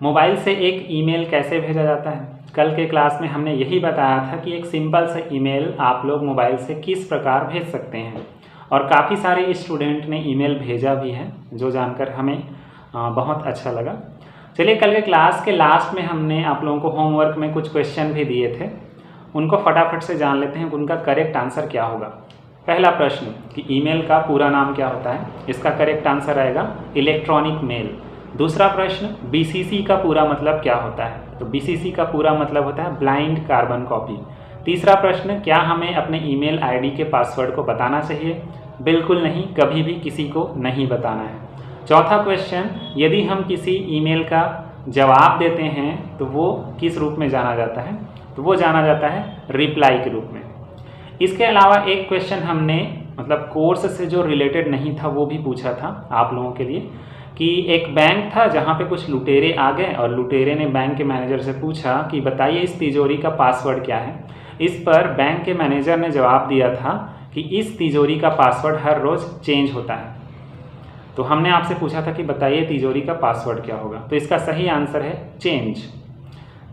Mobile से एक email कैसे भेजा जाता है। कल के क्लास में हमने यही बताया था कि एक सिंपल सा ईमेल आप लोग मोबाइल से किस प्रकार भेज सकते हैं, और काफ़ी सारे स्टूडेंट ने ईमेल भेजा भी है, जो जानकर हमें बहुत अच्छा लगा। चलिए, कल के क्लास के लास्ट में हमने आप लोगों को होमवर्क में कुछ क्वेश्चन भी दिए थे, उनको फटाफट से जान लेते हैं कि उनका करेक्ट आंसर क्या होगा। पहला प्रश्न कि ईमेल का पूरा नाम क्या होता है, इसका करेक्ट आंसर आएगा इलेक्ट्रॉनिक मेल। दूसरा प्रश्न, बीसीसी का पूरा मतलब क्या होता है, तो बीसीसी का पूरा मतलब होता है ब्लाइंड कार्बन कॉपी। तीसरा प्रश्न, क्या हमें अपने ईमेल आईडी के पासवर्ड को बताना चाहिए? बिल्कुल नहीं, कभी भी किसी को नहीं बताना है। चौथा क्वेश्चन, यदि हम किसी ईमेल का जवाब देते हैं तो वो किस रूप में जाना जाता है, तो वो जाना जाता है रिप्लाई के रूप में। इसके अलावा एक क्वेश्चन हमने मतलब कोर्स से जो रिलेटेड नहीं था वो भी पूछा था आप लोगों के लिए, कि एक बैंक था जहाँ पे कुछ लुटेरे आ गए और लुटेरे ने बैंक के मैनेजर से पूछा कि बताइए इस तिजोरी का पासवर्ड क्या है। इस पर बैंक के मैनेजर ने जवाब दिया था कि इस तिजोरी का पासवर्ड हर रोज़ चेंज होता है। तो हमने आपसे पूछा था कि बताइए तिजोरी का पासवर्ड क्या होगा, तो इसका सही आंसर है चेंज।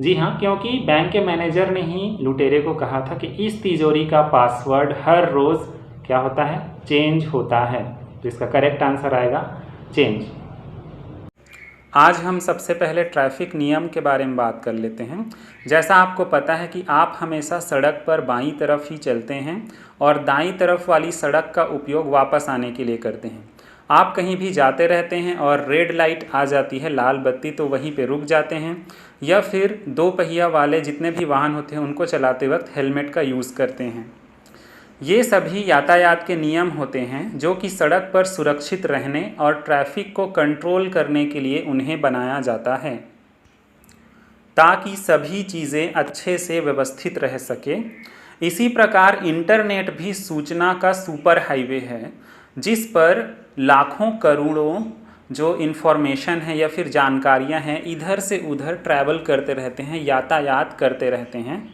जी हाँ, क्योंकि बैंक के मैनेजर ने ही लुटेरे को कहा था कि इस तिजोरी का पासवर्ड हर रोज़ क्या होता है, चेंज होता है। तो इसका करेक्ट आंसर आएगा चेंज। आज हम सबसे पहले ट्रैफिक नियम के बारे में बात कर लेते हैं। जैसा आपको पता है कि आप हमेशा सड़क पर बाईं तरफ ही चलते हैं और दाईं तरफ वाली सड़क का उपयोग वापस आने के लिए करते हैं। आप कहीं भी जाते रहते हैं और रेड लाइट आ जाती है, लाल बत्ती, तो वहीं पे रुक जाते हैं, या फिर दो पहिया वाले जितने भी वाहन होते हैं उनको चलाते वक्त हेलमेट का यूज़ करते हैं। ये सभी यातायात के नियम होते हैं जो कि सड़क पर सुरक्षित रहने और ट्रैफिक को कंट्रोल करने के लिए उन्हें बनाया जाता है, ताकि सभी चीज़ें अच्छे से व्यवस्थित रह सके। इसी प्रकार इंटरनेट भी सूचना का सुपर हाईवे है, जिस पर लाखों करोड़ों जो इन्फॉर्मेशन है या फिर जानकारियां हैं इधर से उधर ट्रैवल करते रहते हैं, यातायात करते रहते हैं।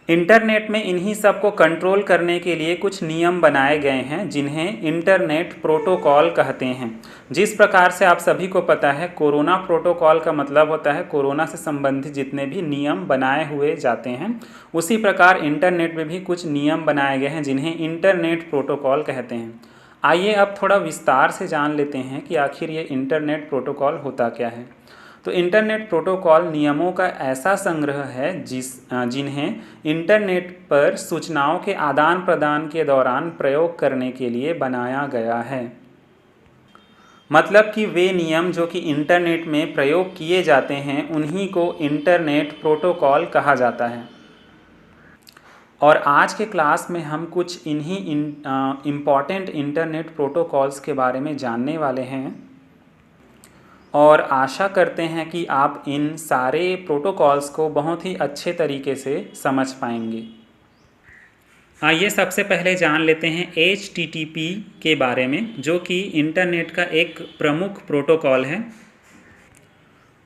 इंटरनेट में इन्हीं सब को कंट्रोल करने के लिए कुछ नियम बनाए गए हैं जिन्हें इंटरनेट प्रोटोकॉल कहते हैं। जिस प्रकार से आप सभी को पता है, कोरोना प्रोटोकॉल का मतलब होता है कोरोना से संबंधित जितने भी नियम बनाए हुए जाते हैं, उसी प्रकार इंटरनेट में भी कुछ नियम बनाए गए हैं जिन्हें इंटरनेट प्रोटोकॉल कहते हैं। आइए अब थोड़ा विस्तार से जान लेते हैं कि आखिर ये इंटरनेट प्रोटोकॉल होता क्या है। तो इंटरनेट प्रोटोकॉल नियमों का ऐसा संग्रह है जिन्हें इंटरनेट पर सूचनाओं के आदान प्रदान के दौरान प्रयोग करने के लिए बनाया गया है। मतलब कि वे नियम जो कि इंटरनेट में प्रयोग किए जाते हैं उन्हीं को इंटरनेट प्रोटोकॉल कहा जाता है। और आज के क्लास में हम कुछ इन्हीं इम्पॉर्टेंट इंटरनेट प्रोटोकॉल्स के बारे में जानने वाले हैं, और आशा करते हैं कि आप इन सारे प्रोटोकॉल्स को बहुत ही अच्छे तरीके से समझ पाएंगे। आइए सबसे पहले जान लेते हैं HTTP के बारे में, जो कि इंटरनेट का एक प्रमुख प्रोटोकॉल है।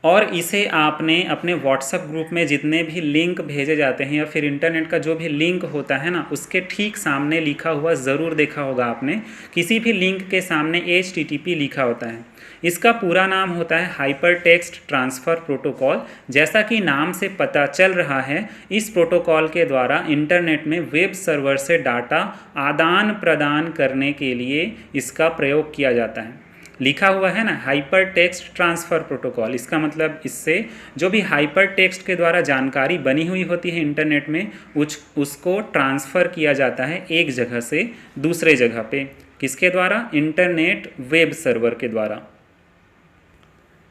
और इसे आपने अपने व्हाट्सएप ग्रुप में जितने भी लिंक भेजे जाते हैं या फिर इंटरनेट का जो भी लिंक होता है ना, उसके ठीक सामने लिखा हुआ ज़रूर देखा होगा आपने। किसी भी लिंक के सामने HTTP लिखा होता है। इसका पूरा नाम होता है हाइपर टेक्स्ट ट्रांसफ़र प्रोटोकॉल। जैसा कि नाम से पता चल रहा है, इस प्रोटोकॉल के द्वारा इंटरनेट में वेब सर्वर से डाटा आदान प्रदान करने के लिए इसका प्रयोग किया जाता है। लिखा हुआ है ना हाइपर टेक्स्ट ट्रांसफ़र प्रोटोकॉल, इसका मतलब इससे जो भी हाइपर टेक्स्ट के द्वारा जानकारी बनी हुई होती है इंटरनेट में उसको ट्रांसफ़र किया जाता है एक जगह से दूसरे जगह पे। किसके द्वारा? इंटरनेट वेब सर्वर के द्वारा।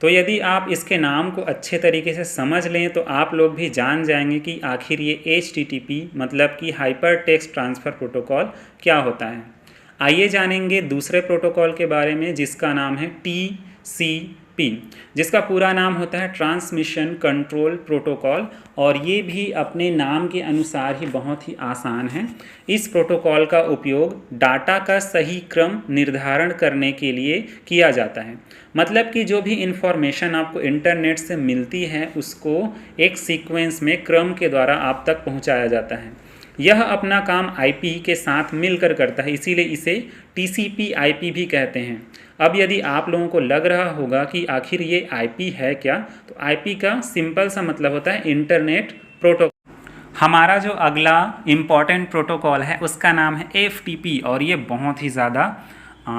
तो यदि आप इसके नाम को अच्छे तरीके से समझ लें तो आप लोग भी जान जाएंगे कि आखिर ये HTTP मतलब कि हाइपर टेक्स्ट ट्रांसफ़र प्रोटोकॉल क्या होता है। आइए जानेंगे दूसरे प्रोटोकॉल के बारे में, जिसका नाम है TCP, जिसका पूरा नाम होता है ट्रांसमिशन कंट्रोल प्रोटोकॉल। और ये भी अपने नाम के अनुसार ही बहुत ही आसान है। इस प्रोटोकॉल का उपयोग डाटा का सही क्रम निर्धारण करने के लिए किया जाता है। मतलब कि जो भी इंफॉर्मेशन आपको इंटरनेट से मिलती है उसको एक सीक्वेंस में क्रम के द्वारा आप तक पहुंचाया जाता है। यह अपना काम आईपी के साथ मिलकर करता है, इसीलिए इसे टीसीपी आईपी भी कहते हैं। अब यदि आप लोगों को लग रहा होगा कि आखिर ये आईपी है क्या, तो आईपी का सिंपल सा मतलब होता है इंटरनेट प्रोटोकॉल। हमारा जो अगला इम्पॉर्टेंट प्रोटोकॉल है उसका नाम है एफटीपी, और ये बहुत ही ज़्यादा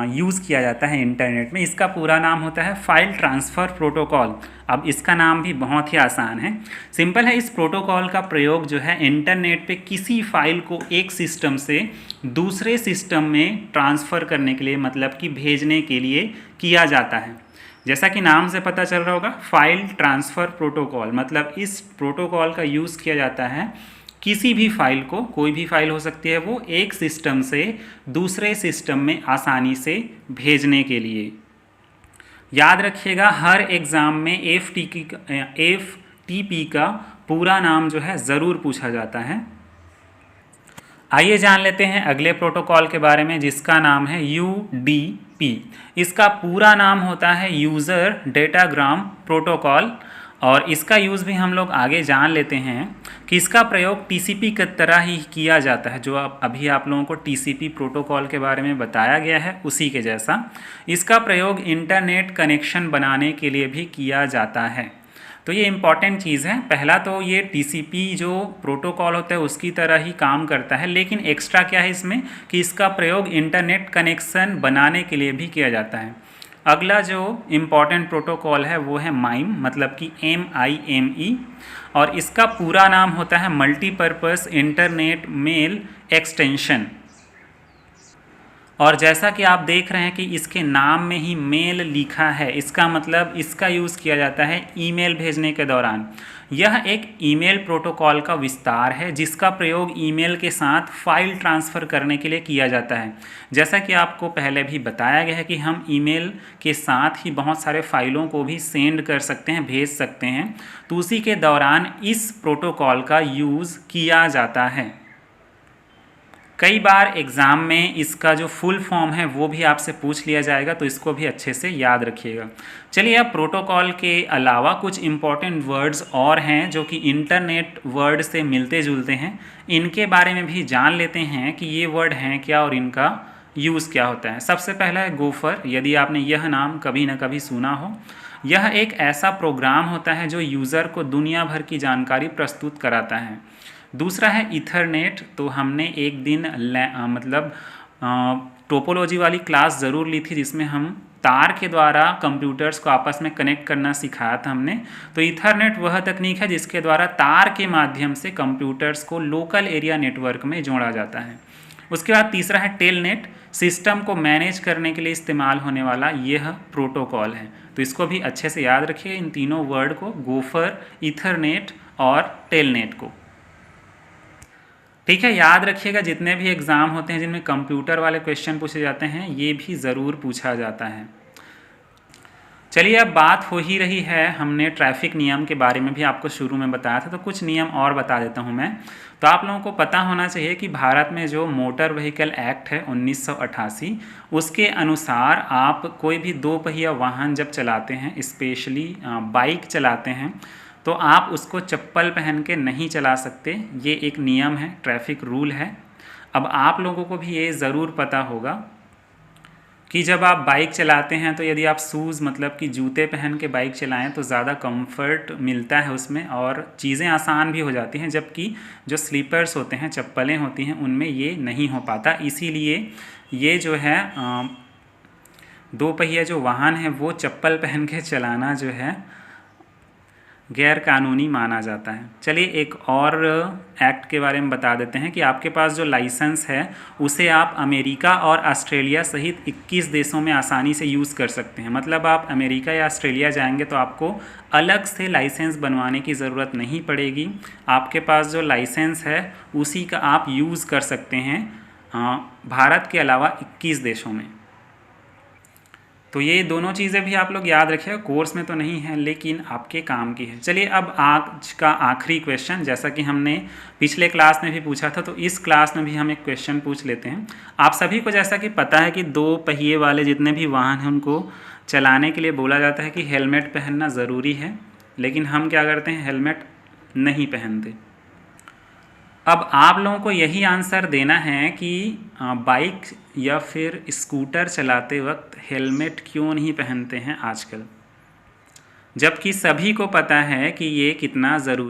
यूज़ किया जाता है इंटरनेट में। इसका पूरा नाम होता है फाइल ट्रांसफ़र प्रोटोकॉल। अब इसका नाम भी बहुत ही आसान है, सिंपल है। इस प्रोटोकॉल का प्रयोग जो है इंटरनेट पे किसी फाइल को एक सिस्टम से दूसरे सिस्टम में ट्रांसफ़र करने के लिए, मतलब कि भेजने के लिए किया जाता है। जैसा कि नाम से पता चल रहा होगा, फाइल ट्रांसफ़र प्रोटोकॉल, मतलब इस प्रोटोकॉल का यूज़ किया जाता है किसी भी फाइल को, कोई भी फाइल हो सकती है वो, एक सिस्टम से दूसरे सिस्टम में आसानी से भेजने के लिए। याद रखिएगा, हर एग्ज़ाम में एफटीपी का पूरा नाम जो है ज़रूर पूछा जाता है। आइए जान लेते हैं अगले प्रोटोकॉल के बारे में, जिसका नाम है यूडीपी। इसका पूरा नाम होता है यूज़र डेटाग्राम प्रोटोकॉल, और इसका यूज़ भी हम लोग आगे जान लेते हैं कि इसका प्रयोग टीसीपी की तरह ही किया जाता है। जो अभी आप लोगों को टीसीपी प्रोटोकॉल के बारे में बताया गया है उसी के जैसा इसका प्रयोग इंटरनेट कनेक्शन बनाने के लिए भी किया जाता है। तो ये इम्पॉर्टेंट चीज़ है। पहला तो ये टीसीपी जो प्रोटोकॉल होता है उसकी तरह ही काम करता है, लेकिन एक्स्ट्रा क्या है इसमें कि इसका प्रयोग इंटरनेट कनेक्शन बनाने के लिए भी किया जाता है। अगला जो इम्पॉर्टेंट प्रोटोकॉल है वो है माइम, मतलब कि MIME, और इसका पूरा नाम होता है मल्टीपर्पज़ इंटरनेट मेल एक्सटेंशन। और जैसा कि आप देख रहे हैं कि इसके नाम में ही मेल लिखा है, इसका मतलब इसका यूज़ किया जाता है ईमेल भेजने के दौरान। यह एक ईमेल प्रोटोकॉल का विस्तार है जिसका प्रयोग ईमेल के साथ फाइल ट्रांसफ़र करने के लिए किया जाता है। जैसा कि आपको पहले भी बताया गया है कि हम ईमेल के साथ ही बहुत सारे फाइलों को भी सेंड कर सकते हैं, भेज सकते हैं, तो उसी के दौरान इस प्रोटोकॉल का यूज़ किया जाता है। कई बार एग्ज़ाम में इसका जो फुल फॉर्म है वो भी आपसे पूछ लिया जाएगा, तो इसको भी अच्छे से याद रखिएगा। चलिए, अब प्रोटोकॉल के अलावा कुछ इम्पॉर्टेंट वर्ड्स और हैं जो कि इंटरनेट वर्ड से मिलते जुलते हैं, इनके बारे में भी जान लेते हैं कि ये वर्ड हैं क्या और इनका यूज़ क्या होता है। सबसे पहला है गोफर। यदि आपने यह नाम कभी ना कभी सुना हो, यह एक ऐसा प्रोग्राम होता है जो यूज़र को दुनिया भर की जानकारी प्रस्तुत कराता है। दूसरा है इथरनेट। तो हमने एक दिन टोपोलॉजी वाली क्लास ज़रूर ली थी जिसमें हम तार के द्वारा कंप्यूटर्स को आपस में कनेक्ट करना सिखाया था हमने। तो इथरनेट वह तकनीक है जिसके द्वारा तार के माध्यम से कंप्यूटर्स को लोकल एरिया नेटवर्क में जोड़ा जाता है। उसके बाद तीसरा है टेलनेट। सिस्टम को मैनेज करने के लिए इस्तेमाल होने वाला यह प्रोटोकॉल है, तो इसको भी अच्छे से याद रखिए, इन तीनों वर्ड को, गोफर, इथरनेट और टेलनेट को। ठीक है, याद रखिएगा जितने भी एग्ज़ाम होते हैं जिनमें कंप्यूटर वाले क्वेश्चन पूछे जाते हैं ये भी ज़रूर पूछा जाता है। चलिए, अब बात हो ही रही है, हमने ट्रैफिक नियम के बारे में भी आपको शुरू में बताया था, तो कुछ नियम और बता देता हूं मैं। तो आप लोगों को पता होना चाहिए कि भारत में जो मोटर व्हीकल एक्ट है 1988, उसके अनुसार आप कोई भी दो पहिया वाहन जब चलाते हैं, स्पेशली बाइक चलाते हैं, तो आप उसको चप्पल पहन के नहीं चला सकते। ये एक नियम है, ट्रैफिक रूल है। अब आप लोगों को भी ये ज़रूर पता होगा कि जब आप बाइक चलाते हैं तो यदि आप शूज़, मतलब कि जूते पहन के बाइक चलाएं तो ज़्यादा कंफर्ट मिलता है उसमें और चीज़ें आसान भी हो जाती हैं, जबकि जो स्लीपर्स होते हैं, चप्पलें होती हैं, उनमें ये नहीं हो पाता। इसीलिए ये जो है दो पहिया जो वाहन है वो चप्पल पहन के चलाना जो है गैर कानूनी माना जाता है। चलिए, एक और एक्ट के बारे में बता देते हैं कि आपके पास जो लाइसेंस है उसे आप अमेरिका और ऑस्ट्रेलिया सहित 21 देशों में आसानी से यूज़ कर सकते हैं। मतलब आप अमेरिका या ऑस्ट्रेलिया जाएंगे तो आपको अलग से लाइसेंस बनवाने की ज़रूरत नहीं पड़ेगी। आपके पास जो लाइसेंस है उसी का आप यूज़ कर सकते हैं भारत के अलावा 21 देशों में। तो ये दोनों चीज़ें भी आप लोग याद रखिएगा, कोर्स में तो नहीं है लेकिन आपके काम की है। चलिए, अब आज का आखिरी क्वेश्चन, जैसा कि हमने पिछले क्लास में भी पूछा था, तो इस क्लास में भी हम एक क्वेश्चन पूछ लेते हैं। आप सभी को जैसा कि पता है कि दो पहिए वाले जितने भी वाहन हैं उनको चलाने के लिए बोला जाता है कि हेलमेट पहनना ज़रूरी है, लेकिन हम क्या करते हैं, हेलमेट नहीं पहनते। अब आप लोगों को यही आंसर देना है कि बाइक या फिर स्कूटर चलाते वक्त हेलमेट क्यों नहीं पहनते हैं आजकल, जबकि सभी को पता है कि ये कितना ज़रूरी